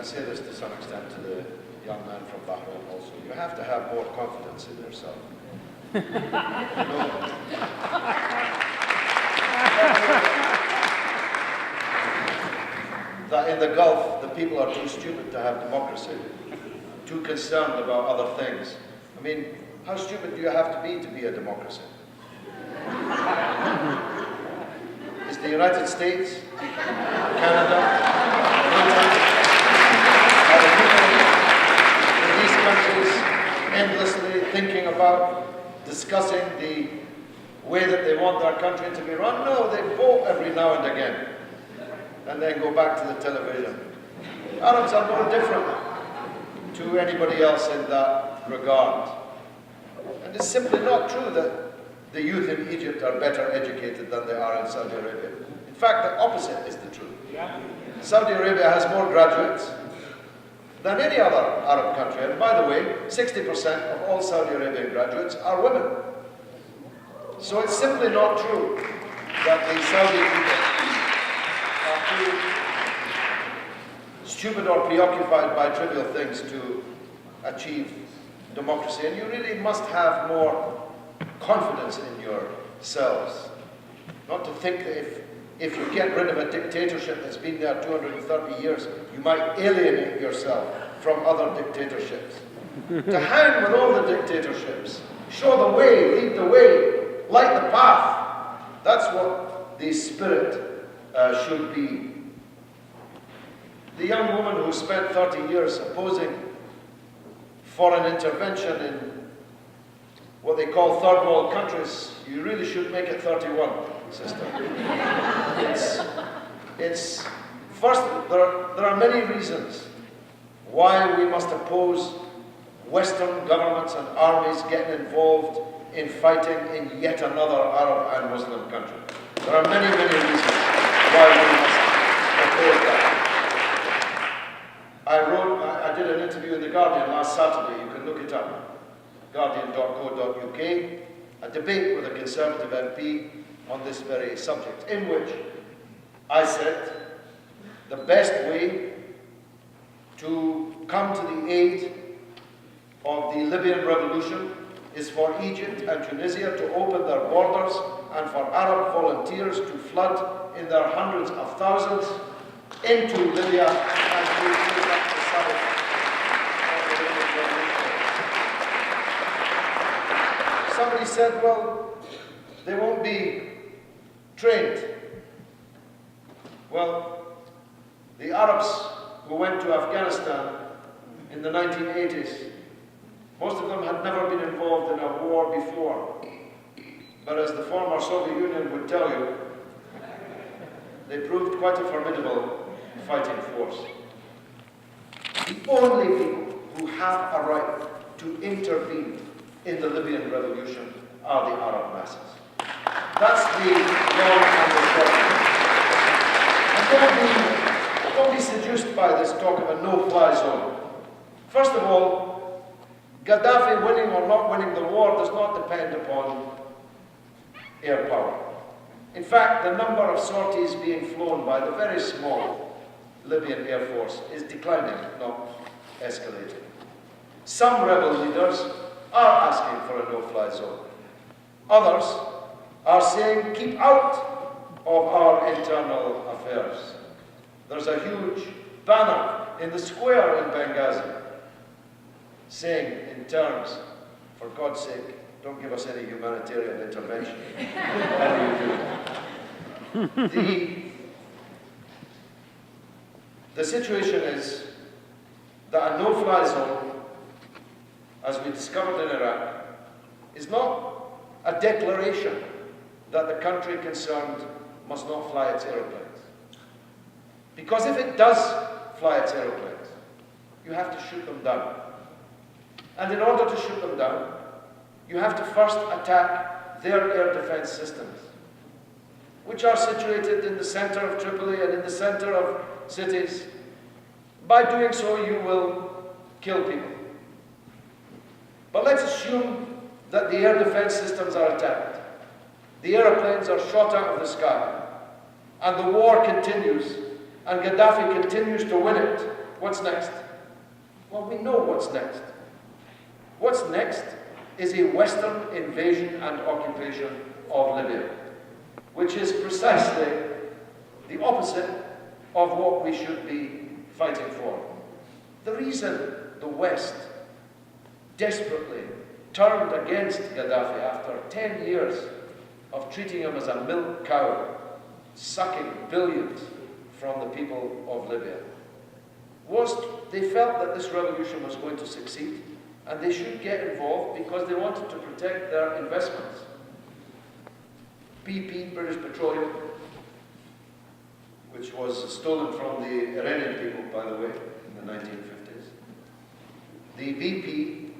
say this to some extent to the young man from Bahrain also, you have to have more confidence in yourself. That in the Gulf, the people are too stupid to have democracy, too concerned about other things. I mean, how stupid do you have to be a democracy? Is the United States, Canada, Britain, are the people in these countries endlessly thinking about discussing the way that they want their country to be run? No, they vote every now and again and then go back to the television. Arabs are no different to anybody else in that regard. And it's simply not true that the youth in Egypt are better educated than they are in Saudi Arabia. In fact, the opposite is the truth. Saudi Arabia has more graduates than any other Arab country. And by the way, 60% of all Saudi Arabian graduates are women. So it's simply not true that the Saudi people are too stupid or preoccupied by trivial things to achieve democracy. And you really must have more confidence in yourselves. Not to think that if you get rid of a dictatorship that's been there 230 years, you might alienate yourself from other dictatorships. To hang with all the dictatorships, show the way, lead the way, light the path. That's what the spirit should be. The young woman who spent 30 years opposing foreign intervention in what they call third world countries, you really should make it 31, sister. First, there are many reasons why we must oppose Western governments and armies getting involved in fighting in yet another Arab and Muslim country. There are many, many reasons why we must oppose that. I did an interview in The Guardian last Saturday, you can look it up, guardian.co.uk, a debate with a Conservative MP on this very subject, in which I said the best way to come to the aid of the Libyan revolution is for Egypt and Tunisia to open their borders and for Arab volunteers to flood in their hundreds of thousands into Libya and to take up the side of the Libyan revolution. Somebody said, well, they won't be trained. Well, the Arabs who went to Afghanistan in the 1980s, most of them had never been involved in a war before. But as the former Soviet Union would tell you, they proved quite a formidable fighting force. The only people who have a right to intervene in the Libyan revolution are the Arab masses. That's the long and the short. And don't be seduced by this talk of a no-fly zone. First of all, Gaddafi winning or not winning the war does not depend upon air power. In fact, the number of sorties being flown by the very small Libyan Air Force is declining, not escalating. Some rebel leaders are asking for a no-fly zone. Others are saying, keep out of our internal affairs. There's a huge banner in the square in Benghazi saying in terms, for God's sake, don't give us any humanitarian intervention. Whatever you do. The situation is that a no-fly zone, as we discovered in Iraq, is not a declaration that the country concerned must not fly its aeroplanes. Because if it does fly its aeroplanes, you have to shoot them down. And in order to shoot them down, you have to first attack their air defense systems, which are situated in the center of Tripoli and in the center of cities. By doing so, you will kill people. But let's assume that the air defense systems are attacked. The airplanes are shot out of the sky, and the war continues, and Gaddafi continues to win it what's next? Well, we know what's next. What's next is a Western invasion and occupation of Libya, which is precisely the opposite of what we should be fighting for. The reason the West desperately turned against Gaddafi after 10 years of treating him as a milk cow, sucking billions from the people of Libya, was they felt that this revolution was going to succeed and they should get involved because they wanted to protect their investments. BP, British Petroleum, which was stolen from the Iranian people, by the way, in the 1950s. The BP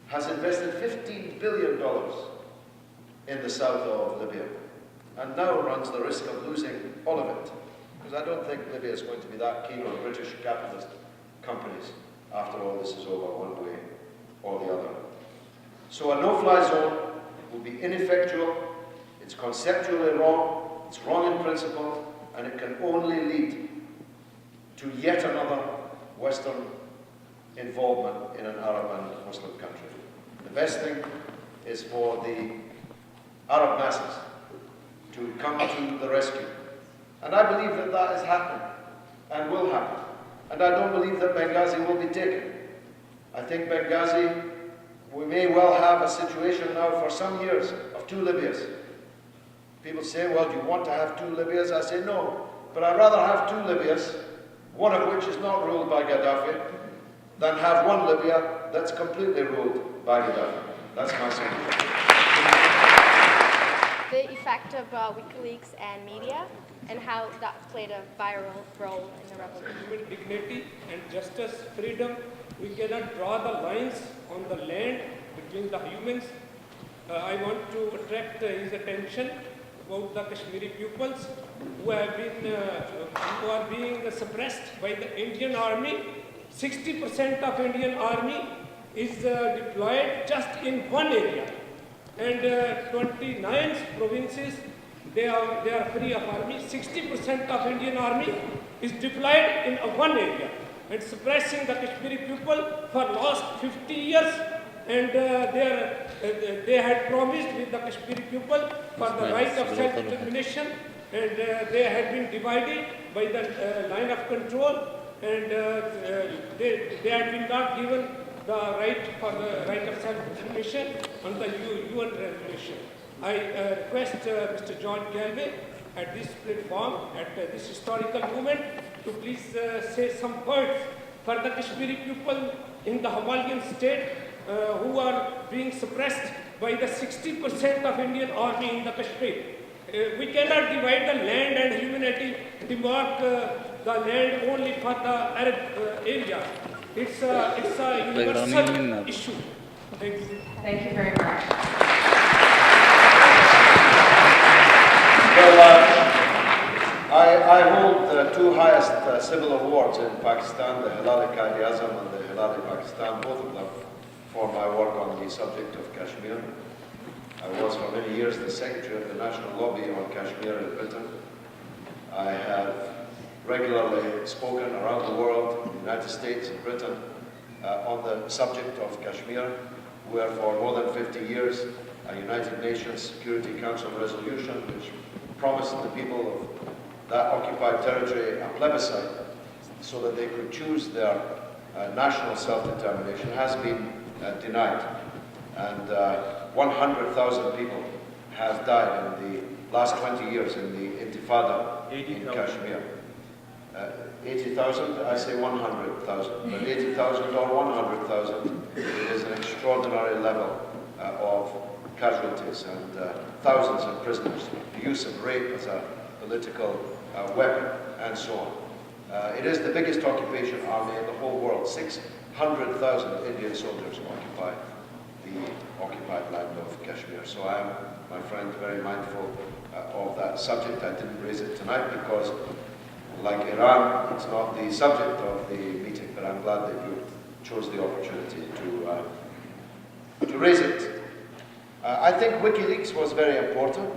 has invested $15 billion in the south of Libya and now runs the risk of losing all of it. Because I don't think Libya is going to be that keen on British capitalist companies after all this is over, one way or the other. So a no-fly zone will be ineffectual, it's conceptually wrong, it's wrong in principle, and it can only lead to yet another Western involvement in an Arab and Muslim country. The best thing is for the Arab masses to come to the rescue. And I believe that that is happening and will happen. And I don't believe that Benghazi will be taken. I think Benghazi, we may well have a situation now for some years of two Libyas. People say, well, do you want to have two Libyas? I say no, but I'd rather have two Libyas, one of which is not ruled by Gaddafi, than have one Libya that's completely ruled by Gaddafi. That's my solution. The effect of WikiLeaks and media, and how that played a viral role in the revolution. With dignity and justice, freedom, we cannot draw the lines on the land between the humans. I want to attract his attention about the Kashmiri pupils who have been, who are being suppressed by the Indian army. 60% of Indian army is deployed just in one area, and 29 provinces they are free of army. 60% of Indian army is deployed in one area and suppressing the Kashmiri people for last 50 years. And they had promised with the Kashmiri people for the right of self-determination, and they had been divided by the line of control, and they had been not given the right for the right of self-determination on the UN resolution. I request Mr. George Galloway at this platform, at this historical moment, to please say some words for the Kashmiri people in the Himalayan state who are being suppressed by the 60% of Indian army in the Kashmir. We cannot divide the land and humanity, demark the land only for the Arab area. It's a universal issue. Thank you. Thank you very much. Well, I hold two highest civil awards in Pakistan, the Hilal-e-Qaid-e-Azam and the Hilal-e-Pakistan, both of them for my work on the subject of Kashmir. I was for many years the Secretary of the National Lobby on Kashmir in Britain. I have regularly spoken around the world, in the United States and Britain, on the subject of Kashmir, where for more than 50 years a United Nations Security Council resolution which promised the people of that occupied territory a plebiscite so that they could choose their national self-determination has been denied. And 100,000 people have died in the last 20 years in the Intifada in Kashmir. 80,000, I say 100,000, but 80,000 or 100,000, it is an extraordinary level of casualties and thousands of prisoners, the use of rape as a political weapon, and so on. It is the biggest occupation army in the whole world. 600,000 Indian soldiers occupy the occupied land of Kashmir. So I am, my friend, very mindful of that subject. I didn't raise it tonight because, like Iran, it's not the subject of the meeting, but I'm glad that you chose the opportunity to raise it. I think WikiLeaks was very important.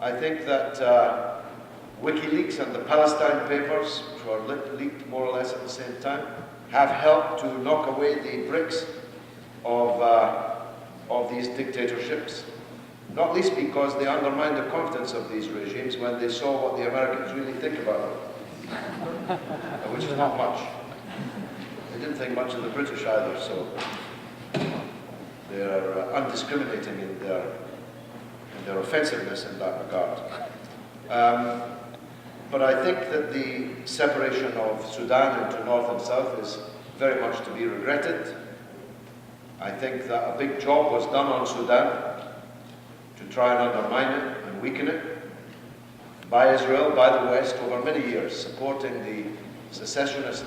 I think that WikiLeaks and the Palestine Papers, which were leaked more or less at the same time, have helped to knock away the bricks of these dictatorships, not least because they undermined the confidence of these regimes when they saw what the Americans really think about them, which is not much. They didn't think much of the British either, so they're undiscriminating in their offensiveness in that regard. But I think that the separation of Sudan into North and South is very much to be regretted. I think that a big job was done on Sudan to try and undermine it and weaken it by Israel, by the West, over many years, supporting the secessionist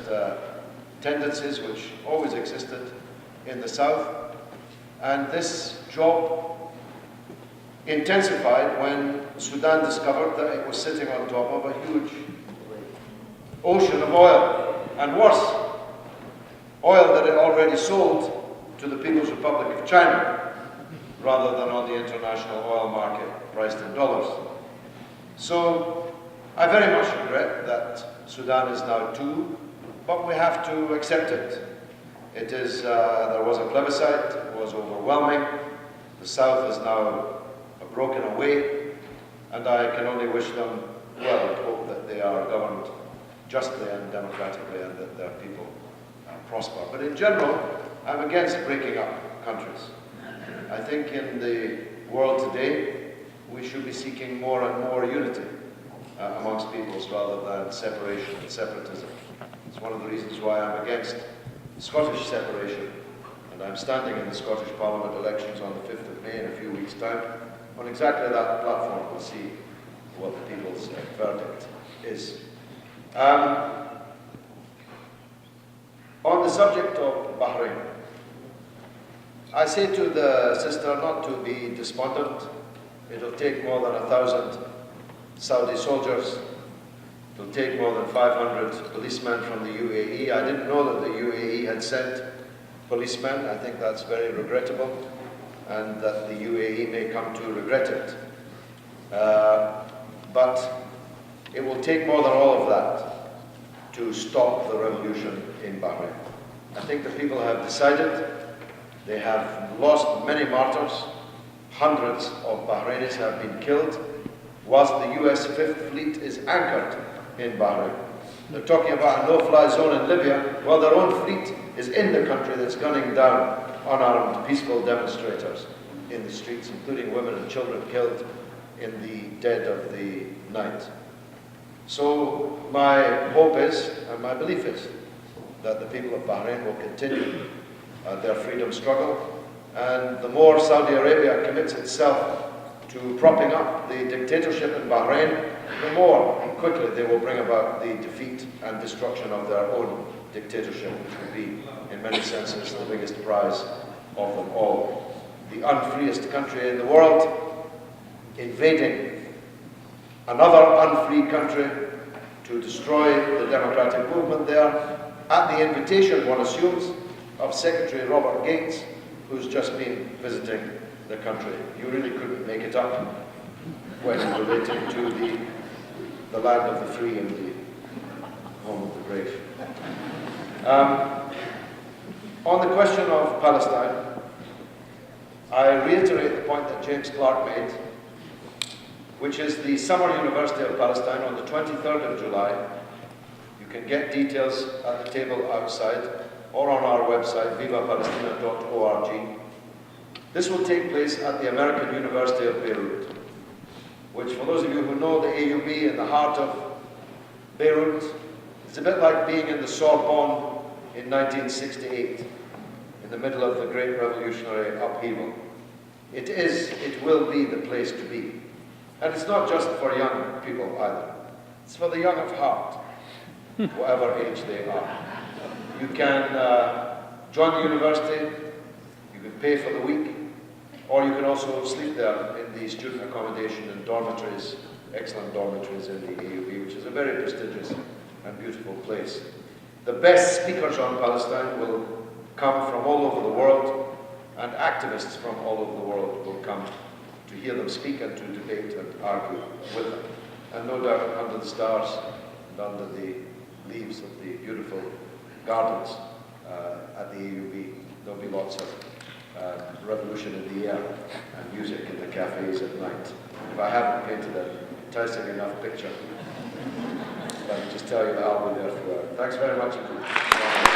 tendencies which always existed in the South. And this job intensified when Sudan discovered that it was sitting on top of a huge ocean of oil, and worse, oil that it already sold to the People's Republic of China, rather than on the international oil market priced in dollars. So I very much regret that Sudan is now two, but we have to accept it. It is, there was a plebiscite, it was overwhelming. The South is now broken away, and I can only wish them well and hope that they are governed justly and democratically and that their people prosper. But in general, I'm against breaking up countries. I think in the world today, we should be seeking more and more unity amongst peoples rather than separation and separatism. It's one of the reasons why I'm against Scottish separation, and I'm standing in the Scottish Parliament elections on the 5th of May in a few weeks' time. On exactly that platform, we'll see what the people's verdict is. On the subject of Bahrain, I say to the sister not to be despondent. It'll take more than 1,000 Saudi soldiers. It'll take more than 500 policemen from the UAE. I didn't know that the UAE had sent policemen. I think that's very regrettable, and that the UAE may come to regret it. But it will take more than all of that to stop the revolution in Bahrain. I think the people have decided. They have lost many martyrs. Hundreds of Bahrainis have been killed, whilst the US Fifth Fleet is anchored in Bahrain. They're talking about a no-fly zone in Libya. Well, their own fleet is in the country that's gunning down unarmed, peaceful demonstrators in the streets, including women and children killed in the dead of the night. So my hope is, and my belief is, that the people of Bahrain will continue their freedom struggle, and the more Saudi Arabia commits itself to propping up the dictatorship in Bahrain, the more quickly they will bring about the defeat and destruction of their own dictatorship, which would be, in many senses, the biggest prize of them all. The unfreest country in the world invading another unfree country to destroy the democratic movement there, at the invitation, one assumes, of Secretary Robert Gates, who's just been visiting the country. You really couldn't make it up when relating to the land of the free and the home of the brave. On the question of Palestine, I reiterate the point that James Clark made, which is the Summer University of Palestine on the 23rd of July. You can get details at the table outside or on our website, vivapalestina.org. This will take place at the American University of Beirut, which, for those of you who know the AUB in the heart of Beirut, it's a bit like being in the Sorbonne in 1968, in the middle of the great revolutionary upheaval. It will be the place to be. And it's not just for young people either. It's for the young of heart, whatever age they are. You can join the university, you can pay for the week, or you can also sleep there in the student accommodation and dormitories, excellent dormitories in the AUB, which is a very prestigious and beautiful place. The best speakers on Palestine will come from all over the world, and activists from all over the world will come to hear them speak and to debate and argue with them. And no doubt under the stars and under the leaves of the beautiful gardens at the AUB, there'll be lots of revolution in the air and music in the cafes at night. If I haven't painted an enticing enough picture, let me just tell you that I'll be there for it. Thanks very much indeed.